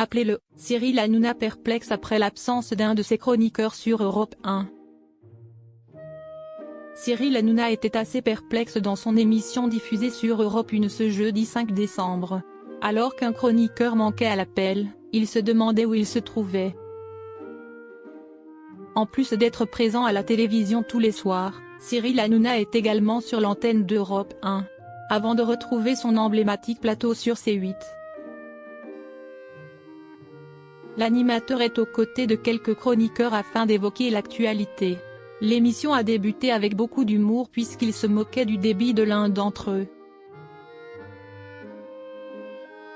Appelez-le, Cyril Hanouna perplexe après l'absence d'un de ses chroniqueurs sur Europe 1. Cyril Hanouna était assez perplexe dans son émission diffusée sur Europe 1 ce jeudi 5 décembre. Alors qu'un chroniqueur manquait à l'appel, il se demandait où il se trouvait. En plus d'être présent à la télévision tous les soirs, Cyril Hanouna est également sur l'antenne d'Europe 1, avant de retrouver son emblématique plateau sur C8. L'animateur est aux côtés de quelques chroniqueurs afin d'évoquer l'actualité. L'émission a débuté avec beaucoup d'humour puisqu'il se moquait du débit de l'un d'entre eux.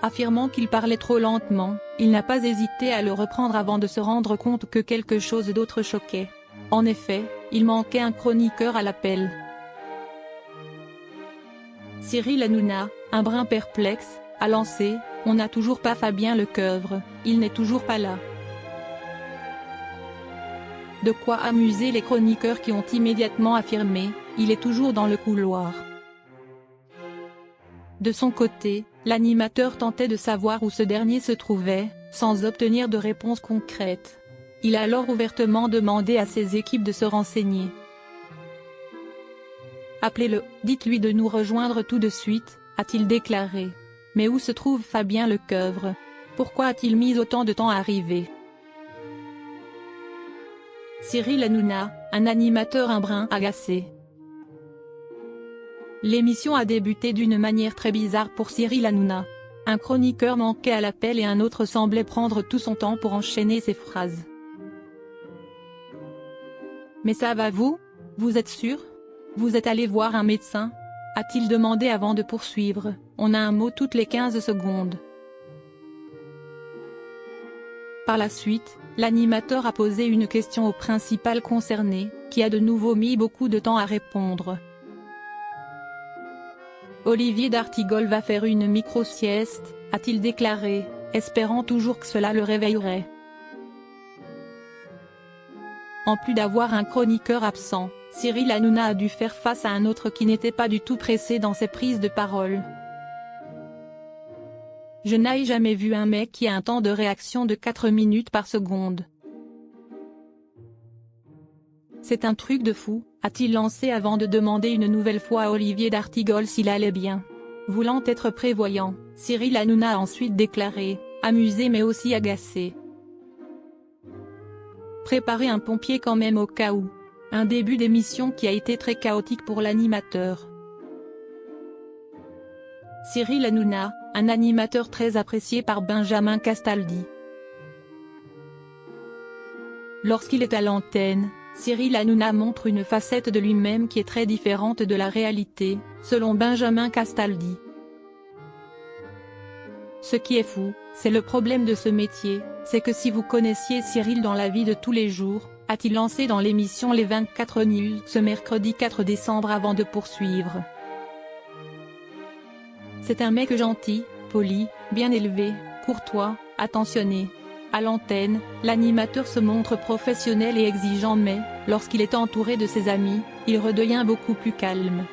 Affirmant qu'il parlait trop lentement, il n'a pas hésité à le reprendre avant de se rendre compte que quelque chose d'autre choquait. En effet, il manquait un chroniqueur à l'appel. Cyril Hanouna, un brin perplexe, a lancé « On n'a toujours pas Fabien Lecoeuvre, il n'est toujours pas là ». De quoi amuser les chroniqueurs qui ont immédiatement affirmé « Il est toujours dans le couloir ». De son côté, l'animateur tentait de savoir où ce dernier se trouvait, sans obtenir de réponse concrète. Il a alors ouvertement demandé à ses équipes de se renseigner. « Appelez-le, dites-lui de nous rejoindre tout de suite », a-t-il déclaré. Mais où se trouve Fabien Lecoeuvre? Pourquoi a-t-il mis autant de temps à arriver? Cyril Hanouna, un animateur un brin agacé. L'émission a débuté d'une manière très bizarre pour Cyril Hanouna. Un chroniqueur manquait à l'appel et un autre semblait prendre tout son temps pour enchaîner ses phrases. « Mais ça va vous? Vous êtes sûr? Vous êtes allé voir un médecin ?» a-t-il demandé avant de poursuivre. « On a un mot toutes les 15 secondes. » Par la suite, l'animateur a posé une question au principal concerné, qui a de nouveau mis beaucoup de temps à répondre. Olivier d'Artigol va faire une micro-sieste, a-t-il déclaré, espérant toujours que cela le réveillerait. En plus d'avoir un chroniqueur absent, Cyril Hanouna a dû faire face à un autre qui n'était pas du tout pressé dans ses prises de parole. « Je n'ai jamais vu un mec qui a un temps de réaction de 4 minutes par seconde. C'est un truc de fou », a-t-il lancé avant de demander une nouvelle fois à Olivier d'Artigol s'il allait bien. Voulant être prévoyant, Cyril Hanouna a ensuite déclaré, amusé mais aussi agacé. Préparez un pompier quand même au cas où. Un début d'émission qui a été très chaotique pour l'animateur. Cyril Hanouna, un animateur très apprécié par Benjamin Castaldi. Lorsqu'il est à l'antenne, Cyril Hanouna montre une facette de lui-même qui est très différente de la réalité, selon Benjamin Castaldi. Ce qui est fou, c'est le problème de ce métier, c'est que si vous connaissiez Cyril dans la vie de tous les jours, a-t-il lancé dans l'émission Les 24 News ce mercredi 4 décembre avant de poursuivre. C'est un mec gentil, poli, bien élevé, courtois, attentionné. À l'antenne, l'animateur se montre professionnel et exigeant mais, lorsqu'il est entouré de ses amis, il redevient beaucoup plus calme.